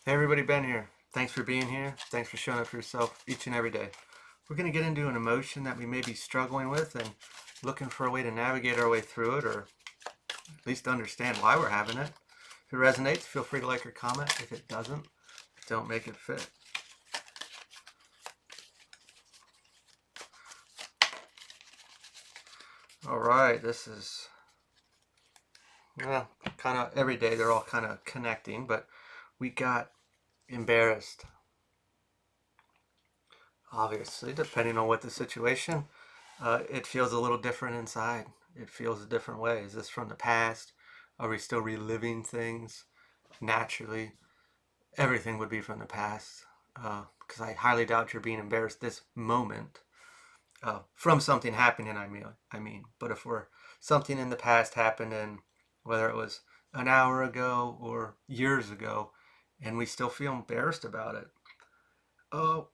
Hey everybody, Ben here. Thanks for being here. Thanks for showing up for yourself each and every day. We're going to get into an emotion that we may be struggling with and looking for a way to navigate our way through it, or at least understand why we're having it. If it resonates, feel free to like or comment. If it doesn't, don't make it fit. All right, this is, well, kind of every day they're all kind of connecting, but we got embarrassed. Obviously, depending on what the situation, it feels a little different inside. It feels a different way. Is this from the past? Are we still reliving things? Naturally, everything would be from the past. Because I highly doubt you're being embarrassed this moment from something happening. I mean, but if we're something in the past happened, and whether it was an hour ago or years ago, and we still feel embarrassed about it, oh,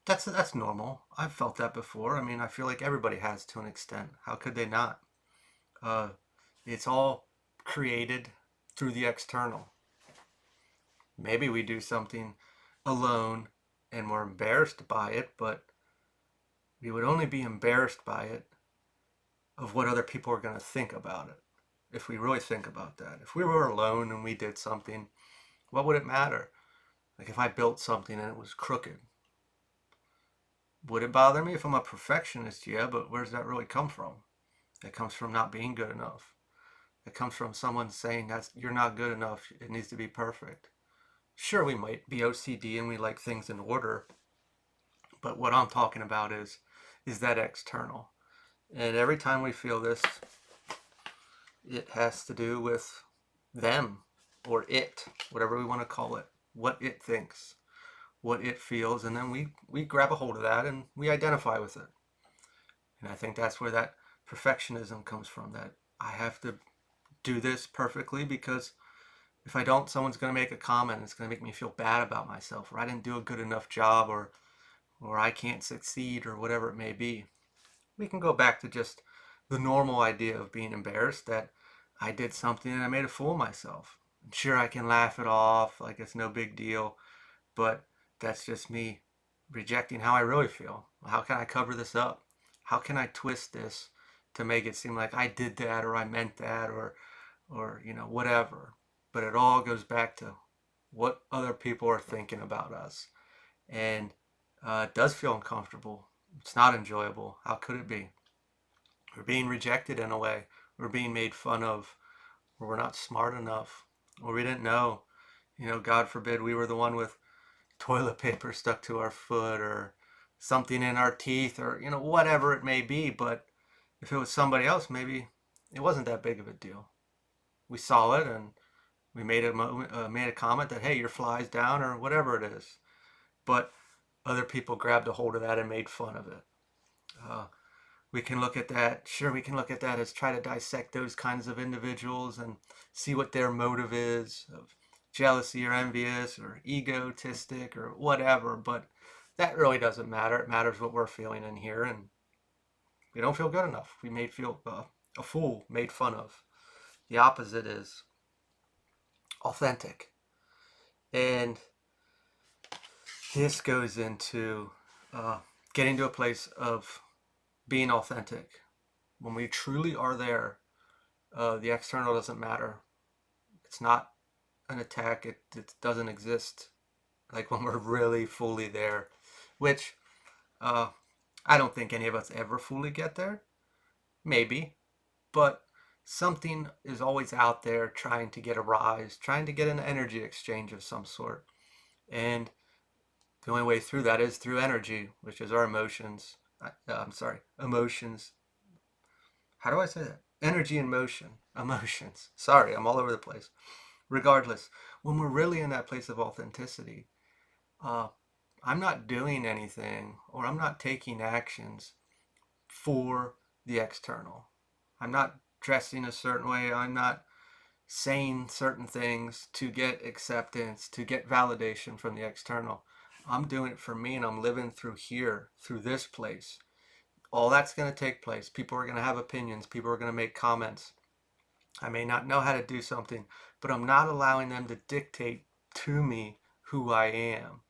that's normal. I've felt that before. I mean, I feel like everybody has to an extent. How could they not? Uh, it's all created through the external. Maybe we do something alone and we're embarrassed by it, but we would only be embarrassed by it of what other people are going to think about it. If we really think about that, if we were alone and we did something, what would it matter? Like if I built something and it was crooked, would it bother me if I'm a perfectionist? Yeah, but where does that really come from? It comes from not being good enough. It comes from someone saying that you're not good enough. It needs to be perfect. Sure, we might be OCD and we like things in order, but what I'm talking about is that external. And every time we feel this, it has to do with them or it, whatever we want to call it, what it thinks, what it feels, and then we grab a hold of that and we identify with it. And I think that's where that perfectionism comes from, that I have to do this perfectly because if I don't, someone's going to make a comment. It's going to make me feel bad about myself, or I didn't do a good enough job, or I can't succeed, or whatever it may be. We can go back to just the normal idea of being embarrassed that I did something and I made a fool of myself. I'm sure I can laugh it off like it's no big deal, but that's just me rejecting how I really feel. How can I cover this up? How can I twist this to make it seem like I did that or I meant that or whatever. But it all goes back to what other people are thinking about us, and it does feel uncomfortable. It's not enjoyable. How could it be? We're being rejected in a way. We're being made fun of, or we're not smart enough, or we didn't know. God forbid we were the one with toilet paper stuck to our foot, or something in our teeth, or whatever it may be. But if it was somebody else, maybe it wasn't that big of a deal. We saw it and we made a comment that, hey, your fly's down or whatever it is. But other people grabbed a hold of that and made fun of it. Uh, we can look at that. Sure, we can look at that as try to dissect those kinds of individuals and see what their motive is of jealousy or envious or egotistic or whatever. But that really doesn't matter. It matters what we're feeling in here, and we don't feel good enough. We made feel a fool, made fun of. The opposite is authentic, and this goes into getting to a place of being authentic. When we truly are there, the external doesn't matter. It's not an attack. It doesn't exist. Like when we're really fully there, which uh, I don't think any of us ever fully get there. Maybe, but something is always out there trying to get a rise, trying to get an energy exchange of some sort. And the only way through that is through energy, which is our emotions. I'm sorry, emotions. How do I say that? Energy and motion. Emotions. Sorry, I'm all over the place. Regardless, when we're really in that place of authenticity, uh, I'm not doing anything or I'm not taking actions for the external. I'm not dressing a certain way. I'm not saying certain things to get acceptance, to get validation from the external. I'm doing it for me and I'm living through here, through this place. All that's going to take place. People are going to have opinions. People are going to make comments. I may not know how to do something, but I'm not allowing them to dictate to me who I am.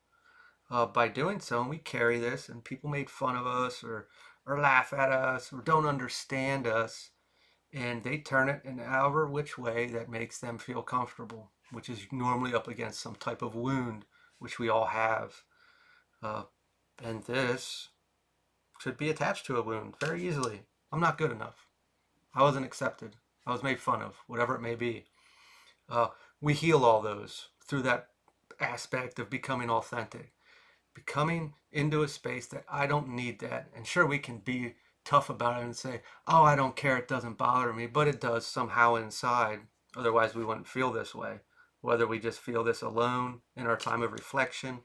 By doing so, and we carry this, and people made fun of us or laugh at us or don't understand us, and they turn it in however which way that makes them feel comfortable, which is normally up against some type of wound, which we all have. Uh, and this should be attached to a wound very easily. I'm not good enough. I wasn't accepted. I was made fun of, whatever it may be. Uh, we heal all those through that aspect of becoming authentic, becoming into a space that I don't need that. And sure, we can be tough about it and say, oh, I don't care, it doesn't bother me, but it does somehow inside. Otherwise, we wouldn't feel this way. Whether we just feel this alone in our time of reflection,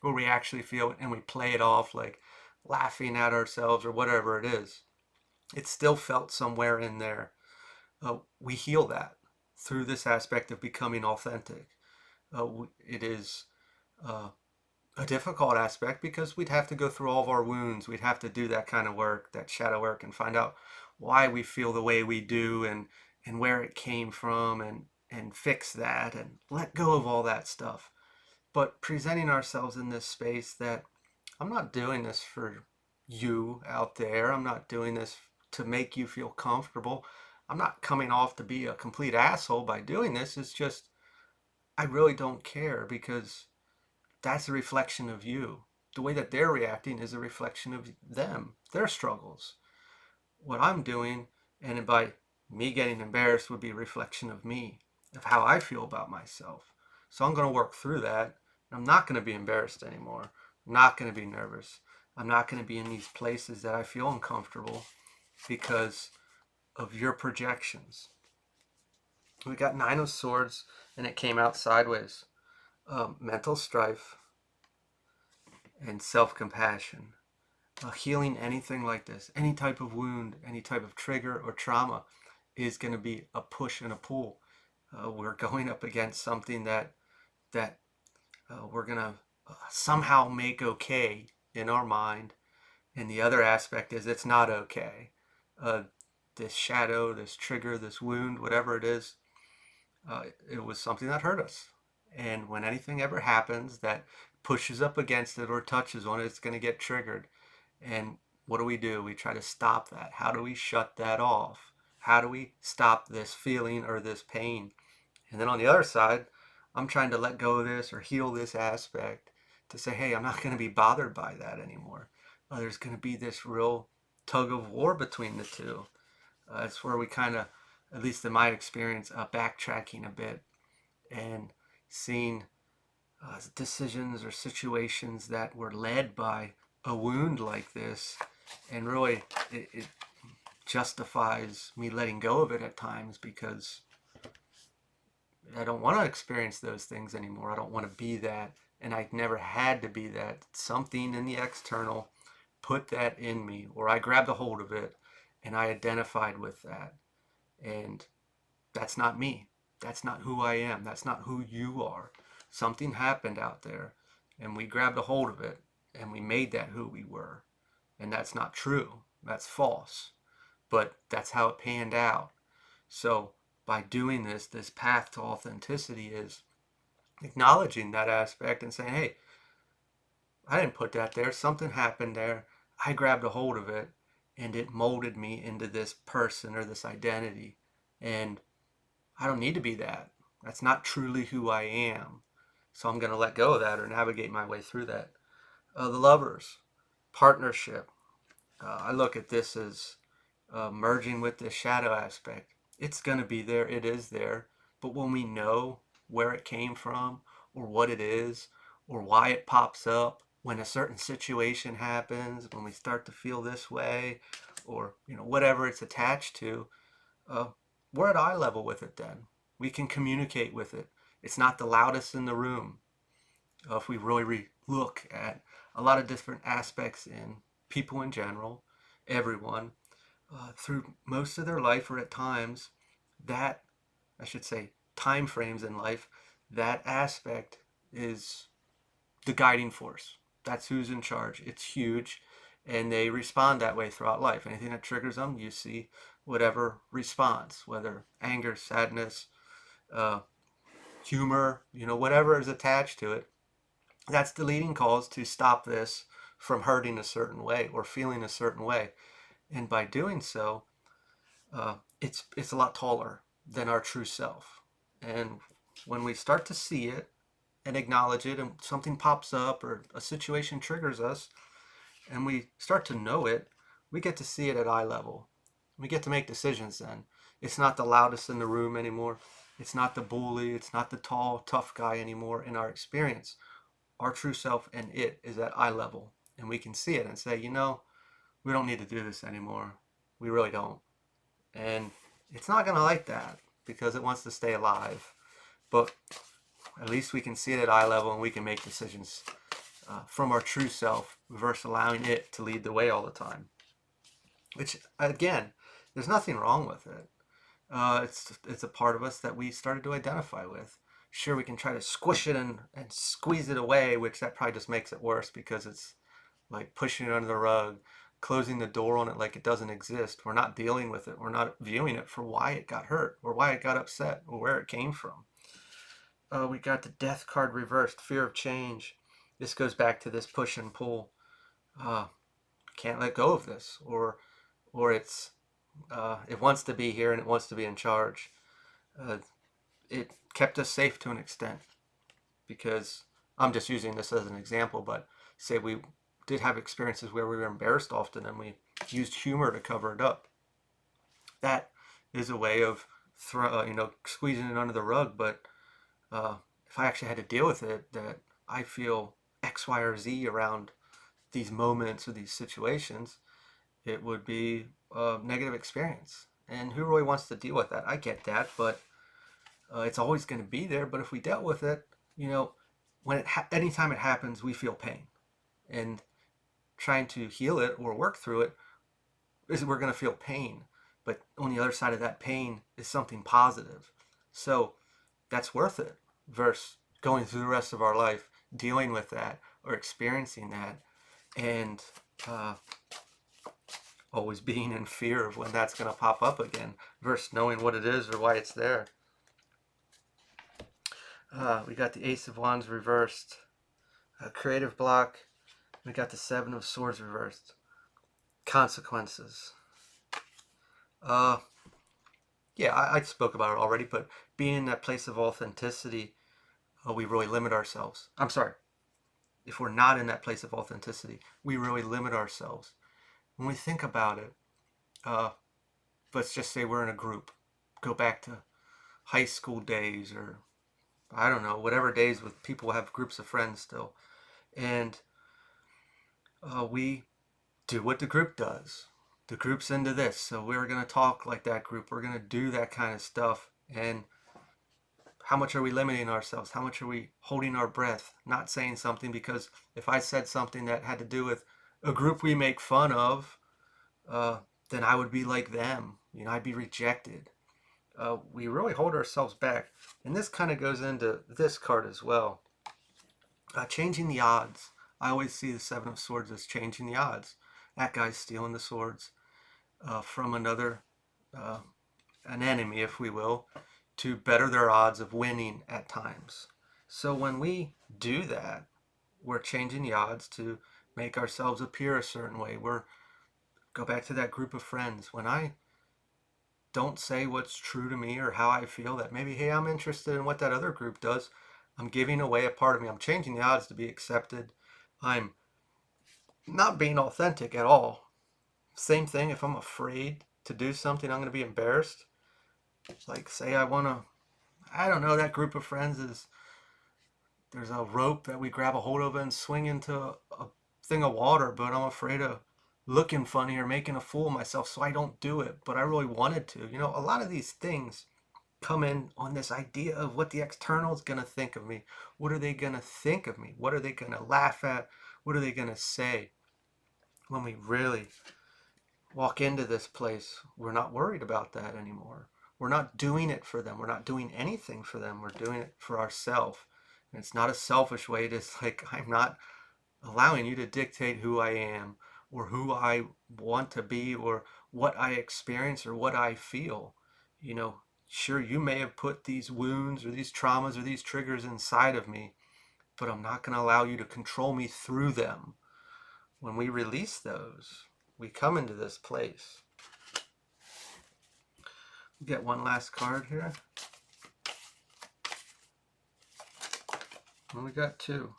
or we actually feel it and we play it off like laughing at ourselves or whatever it is, it's still felt somewhere in there. We heal that through this aspect of becoming authentic. It is uh, a difficult aspect because we'd have to go through all of our wounds. We'd have to do that kind of work, that shadow work, and find out why we feel the way we do and where it came from and fix that and let go of all that stuff. But presenting ourselves in this space that I'm not doing this for you out there. I'm not doing this to make you feel comfortable. I'm not coming off to be a complete asshole by doing this. It's just I really don't care because that's a reflection of you. The way that they're reacting is a reflection of them, their struggles. What I'm doing, and by me getting embarrassed, would be a reflection of me, of how I feel about myself. So I'm going to work through that. I'm not going to be embarrassed anymore. I'm not going to be nervous. I'm not going to be in these places that I feel uncomfortable because of your projections. We got Nine of Swords, and it came out sideways. Mental strife and self-compassion. Healing anything like this, any type of wound, any type of trigger or trauma, is going to be a push and a pull. We're going up against something that we're going to somehow make okay in our mind, and the other aspect is it's not okay. Uh, this shadow, this trigger, this wound, whatever it is, it was something that hurt us. And when anything ever happens that pushes up against it or touches on it, it's going to get triggered. And what do? We try to stop that. How do we shut that off? How do we stop this feeling or this pain? And then on the other side, I'm trying to let go of this or heal this aspect to say, hey, I'm not going to be bothered by that anymore. There's going to be this real tug of war between the two. It's where we kind of, at least in my experience, backtracking a bit and seeing decisions or situations that were led by a wound like this, and really it justifies me letting go of it at times because I don't want to experience those things anymore. I don't want to be that, and I never had to be that. Something in the external put that in me, or I grabbed a hold of it and I identified with that. And that's not me. That's not who I am. That's not who you are. Something happened out there and we grabbed a hold of it and we made that who we were. And that's not true. That's false. But that's how it panned out. So by doing this path to authenticity is acknowledging that aspect and saying, hey, I didn't put that there. Something happened there. I grabbed a hold of it and it molded me into this person or this identity. And I don't need to be that. That's not truly who I am. So I'm going to let go of that or navigate my way through that. The Lovers, partnership. I look at this as merging with the shadow aspect. It's going to be there. It is there. But when we know where it came from or what it is or why it pops up, when a certain situation happens, when we start to feel this way or whatever it's attached to, uh, we're at eye level with it then. We can communicate with it. It's not the loudest in the room. If we really look at a lot of different aspects in people in general, everyone, through most of their life or at times, that, I should say, time frames in life, that aspect is the guiding force. That's who's in charge. It's huge. And they respond that way throughout life. Anything that triggers them, you see whatever response, whether anger, sadness, uh, humor, whatever is attached to it. That's the leading cause to stop this from hurting a certain way or feeling a certain way. And by doing so, it's a lot taller than our true self. And when we start to see it and acknowledge it, and something pops up or a situation triggers us, and we start to know it, we get to see it at eye level. We get to make decisions then. It's not the loudest in the room anymore. It's not the bully. It's not the tall, tough guy anymore in our experience. Our true self and it is at eye level. And we can see it and say, we don't need to do this anymore. We really don't. And it's not going to like that because it wants to stay alive. But at least we can see it at eye level and we can make decisions from our true self versus allowing it to lead the way all the time. Which, again, there's nothing wrong with it. It's a part of us that we started to identify with. Sure, we can try to squish it and squeeze it away, which that probably just makes it worse because it's like pushing it under the rug, closing the door on it like it doesn't exist. We're not dealing with it. We're not viewing it for why it got hurt or why it got upset or where it came from. We got the death card reversed, fear of change. This goes back to this push and pull. Can't let go of this, or it wants to be here and it wants to be in charge. It kept us safe to an extent because I'm just using this as an example, but say we did have experiences where we were embarrassed often and we used humor to cover it up. That is a way of squeezing it under the rug. But if I actually had to deal with it, that I feel X, Y, or Z around these moments or these situations, it would be a negative experience. And who really wants to deal with that? I get that, but it's always going to be there. But if we dealt with it, when anytime it happens, we feel pain. And trying to heal it or work through it is we're going to feel pain. But on the other side of that pain is something positive. So that's worth it versus going through the rest of our life dealing with that or experiencing that and always being in fear of when that's going to pop up again versus knowing what it is or why it's there. We got the Ace of Wands reversed, creative block. We got the Seven of Swords reversed, consequences. Yeah, I spoke about it already, but being in that place of authenticity, we really limit ourselves. I'm sorry. If we're not in that place of authenticity, we really limit ourselves. When we think about it, let's just say we're in a group. Go back to high school days or I don't know, whatever days with people who have groups of friends still. And we do what the group does. The group's into this, so we're going to talk like that group. We're going to do that kind of stuff. And how much are we limiting ourselves? How much are we holding our breath, not saying something? Because if I said something that had to do with a group we make fun of, then I would be like them. I'd be rejected. We really hold ourselves back. And this kind of goes into this card as well. Changing the odds. I always see the Seven of Swords as changing the odds. That guy's stealing the swords from another, an enemy, if we will, to better their odds of winning at times. So when we do that, we're changing the odds to make ourselves appear a certain way. Go back to that group of friends. When I don't say what's true to me or how I feel, that maybe, hey, I'm interested in what that other group does, I'm giving away a part of me. I'm changing the odds to be accepted. I'm not being authentic at all. Same thing, if I'm afraid to do something, I'm going to be embarrassed. Like, say I don't know, that group of friends there's a rope that we grab a hold of and swing into a thing of water, but I'm afraid of looking funny or making a fool of myself, so I don't do it. But I really wanted to. A lot of these things come in on this idea of what the external is going to think of me. What are they going to think of me? What are they going to laugh at? What are they going to say? When we really walk into this place, we're not worried about that anymore. We're not doing it for them. We're not doing anything for them. We're doing it for ourselves. And it's not a selfish way. It's like, I'm not allowing you to dictate who I am or who I want to be or what I experience or what I feel. Sure, you may have put these wounds or these traumas or these triggers inside of me, but I'm not going to allow you to control me through them. When we release those, we come into this place. We'll get one last card here. Well, we got two.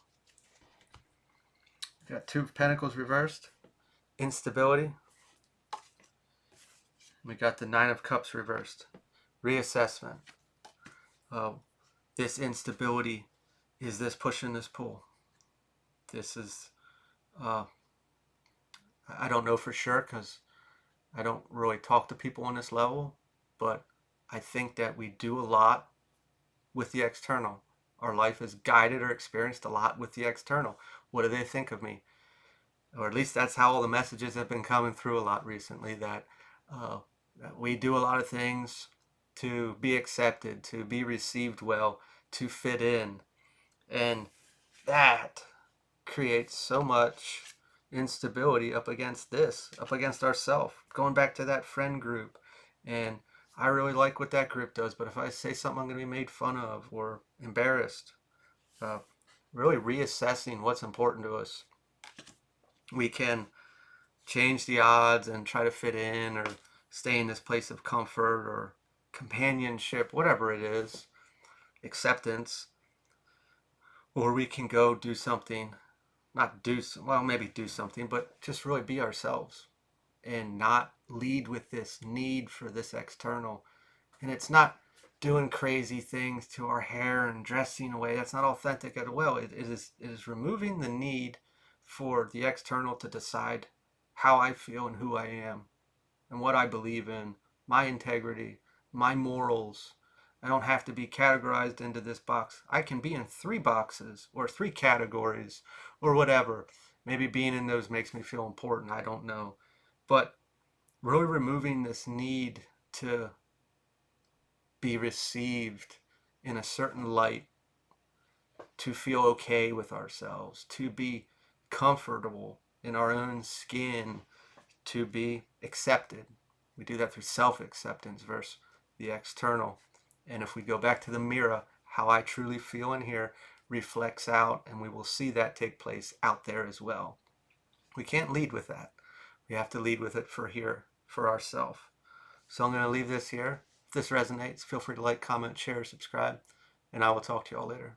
We got Two of Pentacles reversed, instability. We got the Nine of Cups reversed, reassessment. This instability, is this push and this pull? This is, I don't know for sure because I don't really talk to people on this level, but I think that we do a lot with the external. Our life is guided or experienced a lot with the external. What do they think of me? Or at least that's how all the messages have been coming through a lot recently, that we do a lot of things to be accepted, to be received well, to fit in. And that creates so much instability up against this, up against ourselves. Going back to that friend group, and I really like what that group does, but if I say something, I'm going to be made fun of or embarrassed. Really reassessing what's important to us. We can change the odds and try to fit in or stay in this place of comfort or companionship, whatever it is, acceptance, or we can go do something, not do, well, maybe do something, but just really be ourselves and not lead with this need for this external. And it's not doing crazy things to our hair and dressing away. That's not authentic at all. It is removing the need for the external to decide how I feel and who I am and what I believe in, my integrity, my morals. I don't have to be categorized into this box. I can be in 3 boxes or 3 categories or whatever. Maybe being in those makes me feel important. I don't know. But really removing this need to be received in a certain light, to feel okay with ourselves, to be comfortable in our own skin, to be accepted. We do that through self-acceptance versus the external. And if we go back to the mirror, how I truly feel in here reflects out, and we will see that take place out there as well. We can't lead with that. We have to lead with it for here, for ourselves. So I'm going to leave this here. If this resonates, feel free to like, comment, share, subscribe, and I will talk to you all later.